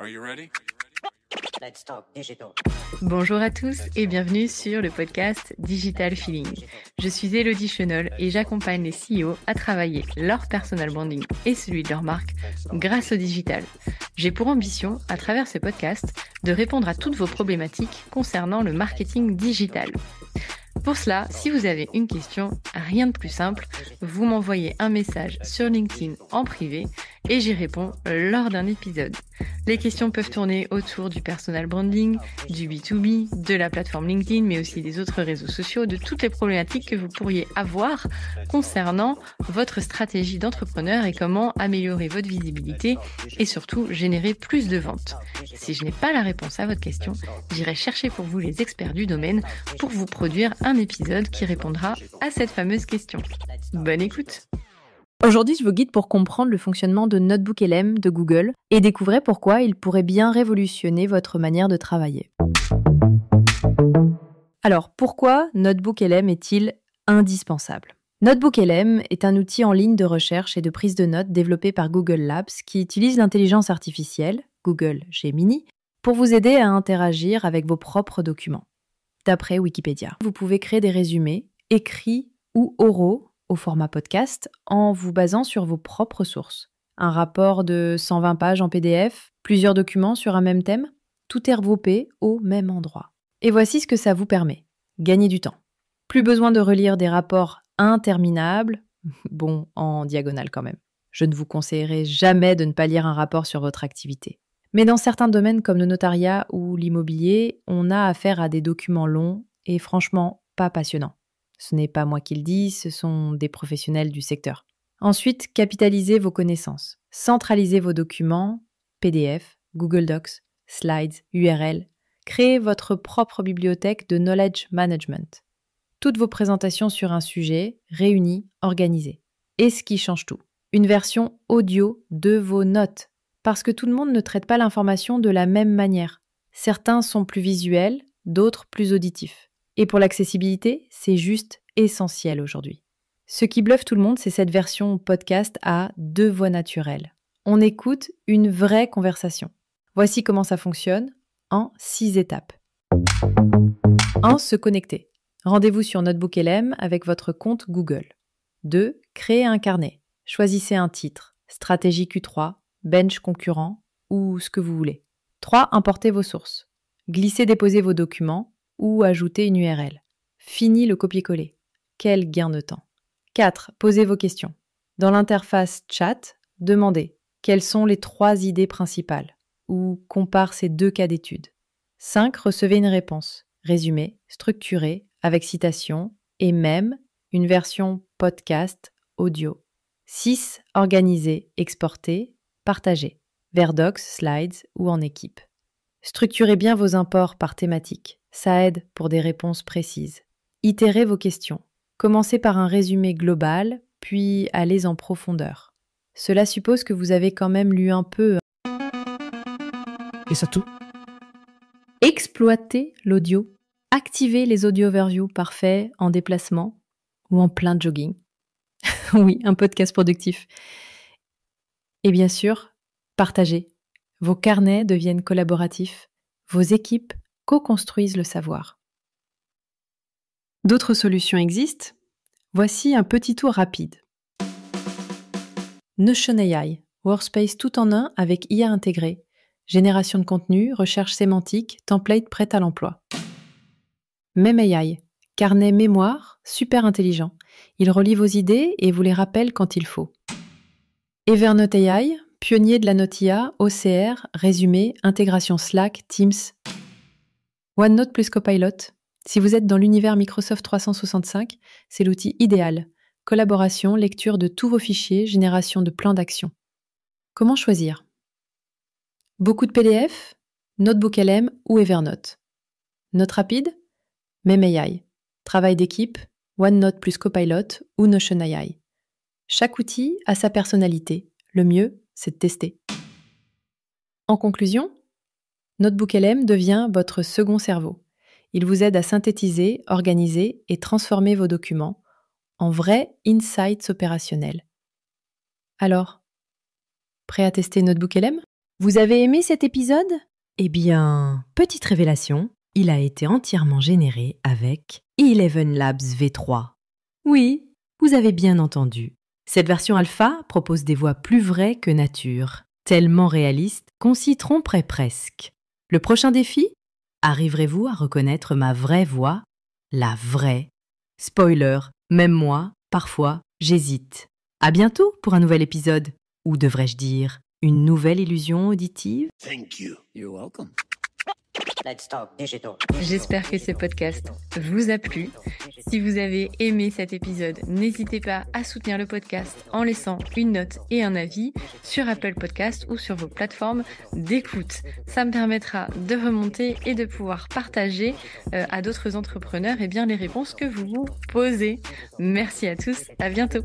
Let's talk digital. Bonjour à tous et bienvenue sur le podcast Digital Feeling. Je suis Elodie Chenol et j'accompagne les CEO à travailler leur personal branding et celui de leur marque grâce au digital. J'ai pour ambition, à travers ce podcast, de répondre à toutes vos problématiques concernant le marketing digital. Pour cela, si vous avez une question, rien de plus simple, vous m'envoyez un message sur LinkedIn en privé et j'y réponds lors d'un épisode. Les questions peuvent tourner autour du personal branding, du B2B, de la plateforme LinkedIn, mais aussi des autres réseaux sociaux, de toutes les problématiques que vous pourriez avoir concernant votre stratégie d'entrepreneur et comment améliorer votre visibilité et surtout générer plus de ventes. Si je n'ai pas la réponse à votre question, j'irai chercher pour vous les experts du domaine pour vous produire un épisode qui répondra à cette fameuse question. Bonne écoute! Aujourd'hui, je vous guide pour comprendre le fonctionnement de NotebookLM de Google et découvrez pourquoi il pourrait bien révolutionner votre manière de travailler. Alors, pourquoi NotebookLM est-il indispensable ? NotebookLM est un outil en ligne de recherche et de prise de notes développé par Google Labs qui utilise l'intelligence artificielle, Google Gemini, pour vous aider à interagir avec vos propres documents. D'après Wikipédia, vous pouvez créer des résumés, écrits ou oraux, au format podcast, en vous basant sur vos propres sources. Un rapport de 120 pages en PDF, plusieurs documents sur un même thème, tout est regroupé au même endroit. Et voici ce que ça vous permet. Gagner du temps. Plus besoin de relire des rapports interminables, bon, en diagonale quand même. Je ne vous conseillerais jamais de ne pas lire un rapport sur votre activité. Mais dans certains domaines comme le notariat ou l'immobilier, on a affaire à des documents longs et franchement pas passionnants. Ce n'est pas moi qui le dis, ce sont des professionnels du secteur. Ensuite, capitalisez vos connaissances. Centralisez vos documents, PDF, Google Docs, Slides, URL. Créez votre propre bibliothèque de knowledge management. Toutes vos présentations sur un sujet, réunies, organisées. Et ce qui change tout, une version audio de vos notes. Parce que tout le monde ne traite pas l'information de la même manière. Certains sont plus visuels, d'autres plus auditifs. Et pour l'accessibilité, c'est juste essentiel aujourd'hui. Ce qui bluffe tout le monde, c'est cette version podcast à 2 voix naturelles. On écoute une vraie conversation. Voici comment ça fonctionne en 6 étapes. 1. Se connecter. Rendez-vous sur NotebookLM avec votre compte Google. 2. Créer un carnet. Choisissez un titre, stratégie Q3, bench concurrent ou ce que vous voulez. 3. Importez vos sources. Glissez-déposez vos documents ou ajoutez une URL. Fini le copier-coller. Quel gain de temps. 4. Posez vos questions. Dans l'interface chat, demandez quelles sont les 3 idées principales ou compare ces 2 cas d'étude. 5. Recevez une réponse, résumé, structuré, avec citation et même une version podcast audio. 6. Organisez, exportez, partagez, vers Docs, Slides ou en équipe. Structurez bien vos imports par thématique. Ça aide pour des réponses précises. Itérez vos questions. Commencez par un résumé global, puis allez en profondeur. Cela suppose que vous avez quand même lu un peu. Et ça tout. Exploitez l'audio. Activez les audio overviews parfaits en déplacement ou en plein jogging. Oui, un podcast productif. Et bien sûr, partagez. Vos carnets deviennent collaboratifs. Vos équipes co-construisent le savoir. D'autres solutions existent. Voici un petit tour rapide. Notion AI, workspace tout en un avec IA intégrée, génération de contenu, recherche sémantique, template prête à l'emploi. Meme AI, carnet mémoire, super intelligent. Il relie vos idées et vous les rappelle quand il faut. Evernote AI, pionnier de la note IA, OCR, résumé, intégration Slack, Teams. OneNote plus Copilot. Si vous êtes dans l'univers Microsoft 365, c'est l'outil idéal. Collaboration, lecture de tous vos fichiers, génération de plans d'action. Comment choisir ? Beaucoup de PDF, NotebookLM ou Evernote. Note rapide ? Meme AI. Travail d'équipe, OneNote plus Copilot ou Notion AI. Chaque outil a sa personnalité. Le mieux, c'est de tester. En conclusion, NotebookLM devient votre second cerveau. Il vous aide à synthétiser, organiser et transformer vos documents en vrais insights opérationnels. Alors, prêt à tester NotebookLM ? Vous avez aimé cet épisode ? Eh bien, petite révélation, il a été entièrement généré avec Eleven Labs V3. Oui, vous avez bien entendu. Cette version alpha propose des voix plus vraies que nature, tellement réalistes qu'on s'y tromperait presque. Le prochain défi ? Arriverez-vous à reconnaître ma vraie voix ? La vraie. Spoiler, même moi, parfois, j'hésite. À bientôt pour un nouvel épisode. Ou devrais-je dire, une nouvelle illusion auditive ? Thank you. You're welcome. Let's talk digital. J'espère que ce podcast vous a plu. Si vous avez aimé cet épisode, n'hésitez pas à soutenir le podcast en laissant une note et un avis sur Apple Podcast ou sur vos plateformes d'écoute. Ça me permettra de remonter et de pouvoir partager à d'autres entrepreneurs les réponses que vous vous posez. Merci à tous, à bientôt.